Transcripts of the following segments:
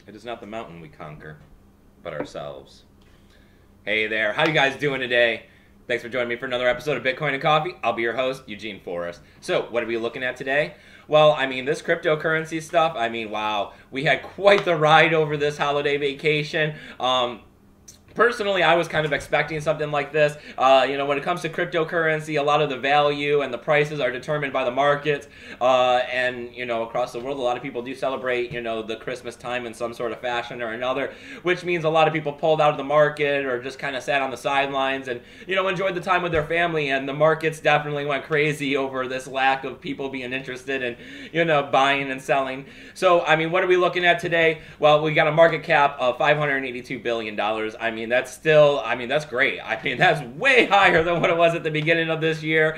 It is not the mountain we conquer, but ourselves. Hey there, how you guys doing today? Thanks for joining me for another episode of Bitcoin and Coffee. I'll be your host, Eugene Forrest. So, what are we looking at today? Well, this cryptocurrency stuff, wow, we had quite the ride over this holiday vacation. Personally, I was kind of expecting something like this. When it comes to cryptocurrency, a lot of the value and the prices are determined by the markets. Across the world, a lot of people do celebrate, the Christmas time in some sort of fashion or another, which means a lot of people pulled out of the market or just kind of sat on the sidelines and, enjoyed the time with their family. And the markets definitely went crazy over this lack of people being interested in, buying and selling. So, what are we looking at today? Well, we got a market cap of $582 billion. That's still, that's great. That's way higher than what it was at the beginning of this year.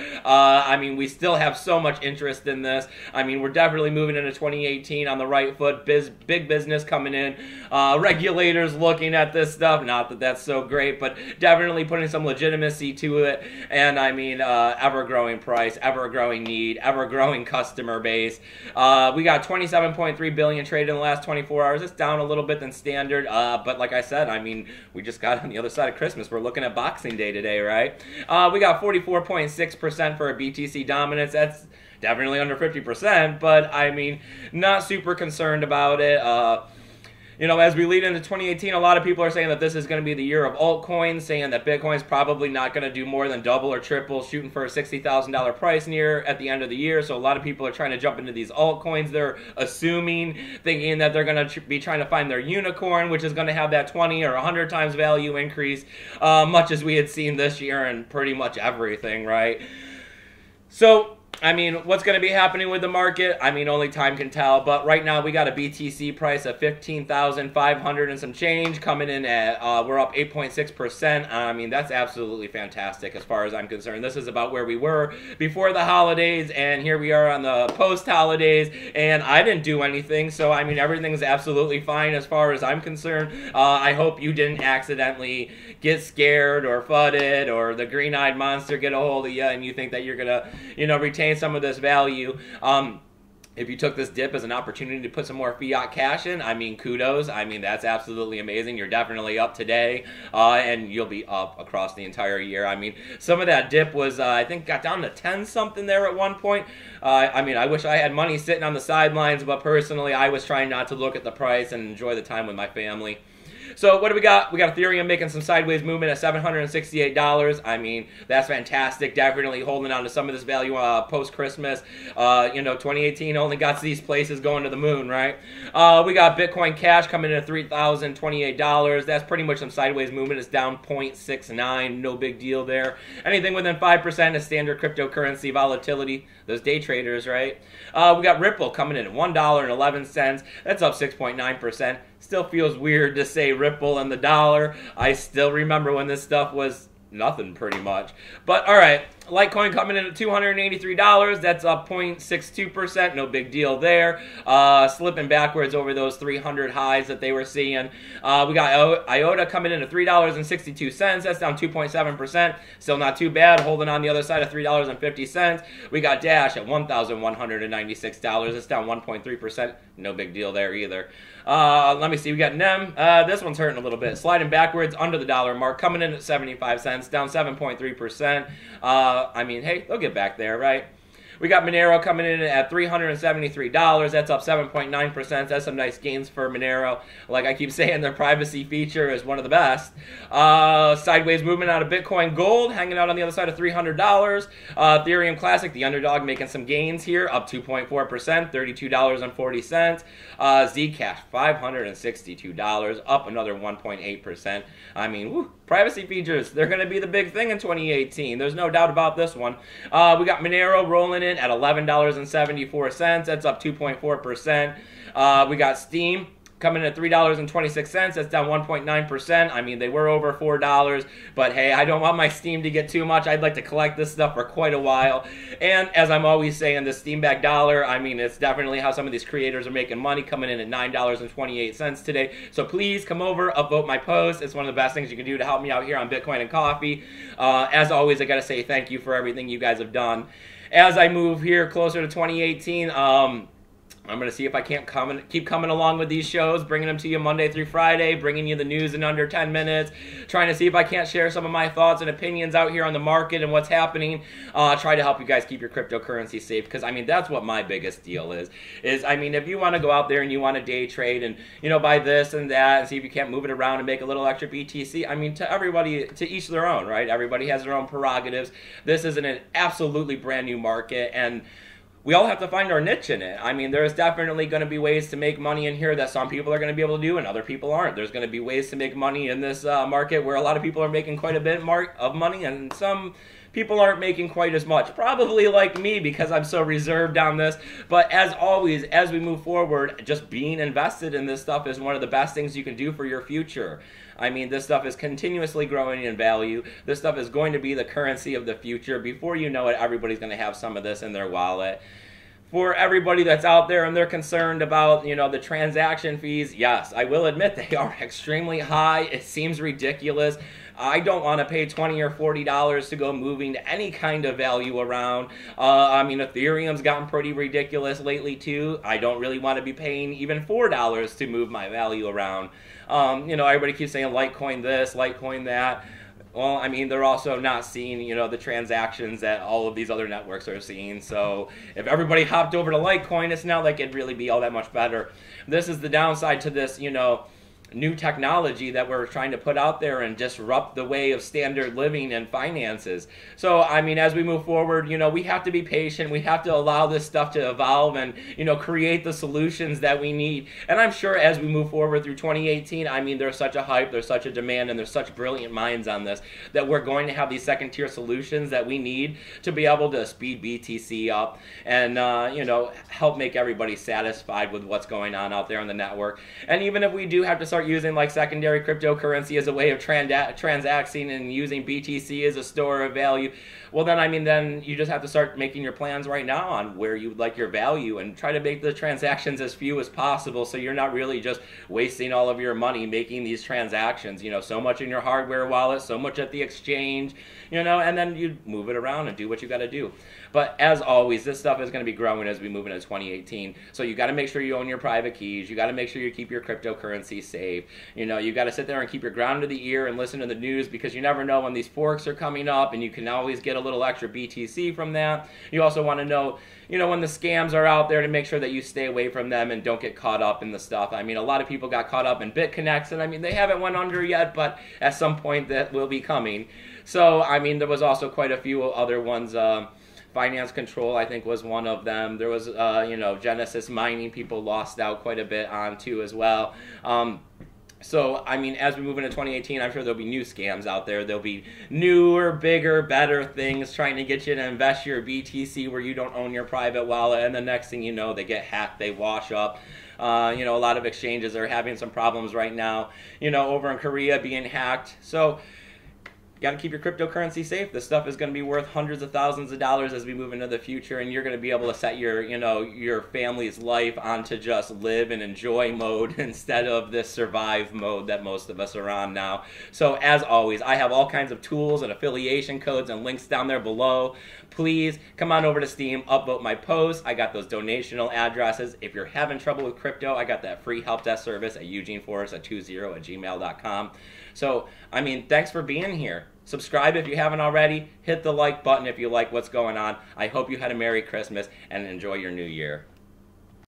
We still have so much interest in this. We're definitely moving into 2018 on the right foot. Big business coming in. Regulators looking at this stuff. Not that that's so great, but definitely putting some legitimacy to it. And ever-growing price, ever-growing need, ever-growing customer base. We got 27.3 billion traded in the last 24 hours. It's down a little bit than standard. But like I said, we just got on the other side of Christmas. We're looking at Boxing Day today, right? We got 44.6% for a BTC dominance. That's definitely under 50%, but not super concerned about it. As we lead into 2018, a lot of people are saying that this is going to be the year of altcoins, saying that Bitcoin's probably not going to do more than double or triple, shooting for a $60,000 price at the end of the year. So a lot of people are trying to jump into these altcoins. They're thinking that they're going to be trying to find their unicorn, which is going to have that 20 or 100 times value increase, much as we had seen this year in pretty much everything, right? So, what's going to be happening with the market? Only time can tell. But right now, we got a BTC price of 15,500 and some change coming in at, we're up 8.6%. That's absolutely fantastic as far as I'm concerned. This is about where we were before the holidays, and here we are on the post-holidays, and I didn't do anything. So, everything's absolutely fine as far as I'm concerned. I hope you didn't accidentally get scared or fudded or the green-eyed monster get a hold of you and you think that you're going to, retain some of this value. If you took this dip as an opportunity to put some more fiat cash in, kudos. That's absolutely amazing. You're definitely up today, and you'll be up across the entire year. Some of that dip was, I think, got down to 10 something there at one point. I wish I had money sitting on the sidelines, but personally, I was trying not to look at the price and enjoy the time with my family. So what do we got? We got Ethereum making some sideways movement at $768. That's fantastic. Definitely holding on to some of this value post-Christmas. 2018 only got these places going to the moon, right? We got Bitcoin Cash coming in at $3,028. That's pretty much some sideways movement. It's down 0.69. No big deal there. Anything within 5% is standard cryptocurrency volatility. Those day traders, right? We got Ripple coming in at $1.11. That's up 6.9%. Still feels weird to say Ripple and the dollar. I still remember when this stuff was nothing pretty much. But all right, Litecoin coming in at $283. That's up 0.62%. No big deal there. Slipping backwards over those 300 highs that they were seeing. We got IOTA coming in at $3.62. That's down 2.7%. Still not too bad. Holding on the other side of $3.50. We got Dash at $1,196. It's down 1.3%. No big deal there either. Let me see. We got NEM. This one's hurting a little bit. Sliding backwards under the dollar mark. Coming in at 75 cents. Down 7.3%. Hey, they'll get back there, right? We got Monero coming in at $373. That's up 7.9%. That's some nice gains for Monero. Like I keep saying, their privacy feature is one of the best. Sideways movement out of Bitcoin Gold, hanging out on the other side of $300. Ethereum Classic, the underdog, making some gains here, up 2.4%, $32.40. Zcash, $562, up another 1.8%. Privacy features, they're going to be the big thing in 2018. There's no doubt about this one. We got Monero rolling in at $11.74. That's up 2.4%. We got Steam coming in at $3.26. That's down 1.9%. They were over $4, but hey, I don't want my Steam to get too much. I'd like to collect this stuff for quite a while. And as I'm always saying, the Steam back dollar, it's definitely how some of these creators are making money, coming in at $9.28 today. So please come over, upvote my post. It's one of the best things you can do to help me out here on Bitcoin and Coffee. As always, I got to say thank you for everything you guys have done. As I move here closer to 2018, I'm going to see if I can't keep coming along with these shows, bringing them to you Monday through Friday, bringing you the news in under 10 minutes, trying to see if I can't share some of my thoughts and opinions out here on the market and what's happening. Try to help you guys keep your cryptocurrency safe, because, I mean, that's what my biggest deal is, I mean, if you want to go out there and you want to day trade and, you know, buy this and that and see if you can't move it around and make a little extra BTC, I mean, to everybody, to each their own, right? Everybody has their own prerogatives. This is an absolutely brand new market, and we all have to find our niche in it. I mean, there's definitely going to be ways to make money in here that some people are going to be able to do and other people aren't. There's going to be ways to make money in this market where a lot of people are making quite a bit of money, and some people aren't making quite as much. Probably like me, because I'm so reserved on this. But as always, as we move forward, just being invested in this stuff is one of the best things you can do for your future. I mean, this stuff is continuously growing in value. This stuff is going to be the currency of the future. Before you know it, everybody's going to have some of this in their wallet. For everybody that's out there and they're concerned about, you know, the transaction fees, yes, I will admit they are extremely high. It seems ridiculous. I don't want to pay $20 or $40 to go moving any kind of value around. I mean, Ethereum's gotten pretty ridiculous lately too. I don't really want to be paying even $4 to move my value around. You know, everybody keeps saying Litecoin this, Litecoin that. Well, I mean, they're also not seeing, you know, the transactions that all of these other networks are seeing. So if everybody hopped over to Litecoin, it's not like it'd really be all that much better. This is the downside to this, you know, new technology that we're trying to put out there and disrupt the way of standard living and finances. So, I mean, as we move forward, you know, we have to be patient. We have to allow this stuff to evolve and, you know, create the solutions that we need. And I'm sure as we move forward through 2018, I mean, there's such a hype, there's such a demand, and there's such brilliant minds on this that we're going to have these second-tier solutions that we need to be able to speed BTC up and, you know, help make everybody satisfied with what's going on out there on the network. And even if we do have to start using like secondary cryptocurrency as a way of transacting and using BTC as a store of value, well then, I mean, then you just have to start making your plans right now on where you would like your value and try to make the transactions as few as possible, so you're not really just wasting all of your money making these transactions, you know, so much in your hardware wallet, so much at the exchange, you know, and then you move it around and do what you got to do. But as always, this stuff is going to be growing as we move into 2018. So you got to make sure you own your private keys. You got to make sure you keep your cryptocurrency safe. You know, you got to sit there and keep your ground to the ear and listen to the news, because you never know when these forks are coming up, and you can always get a little extra BTC from that. You also want to know, you know, when the scams are out there, to make sure that you stay away from them and don't get caught up in the stuff. I mean, a lot of people got caught up in BitConnects, and I mean, they haven't went under yet, but at some point that will be coming. So, I mean, there was also quite a few other ones. Finance Control, I think, was one of them. There was, you know, Genesis Mining, people lost out quite a bit on too as well. So, I mean, as we move into 2018, I'm sure there'll be new scams out there. There'll be newer, bigger, better things trying to get you to invest your BTC where you don't own your private wallet, and the next thing you know, they get hacked, they wash up. You know, a lot of exchanges are having some problems right now, you know, over in Korea being hacked. So, you got to keep your cryptocurrency safe. This stuff is going to be worth hundreds of thousands of dollars as we move into the future, and you're going to be able to set your, you know, your family's life onto just live and enjoy mode instead of this survive mode that most of us are on now. So as always, I have all kinds of tools and affiliation codes and links down there below. Please come on over to Steam, upvote my posts. I got those donational addresses. If you're having trouble with crypto, I got that free help desk service at eugeneforrest20@gmail.com. So, I mean, thanks for being here. Subscribe if you haven't already. Hit the like button if you like what's going on. I hope you had a Merry Christmas and enjoy your new year.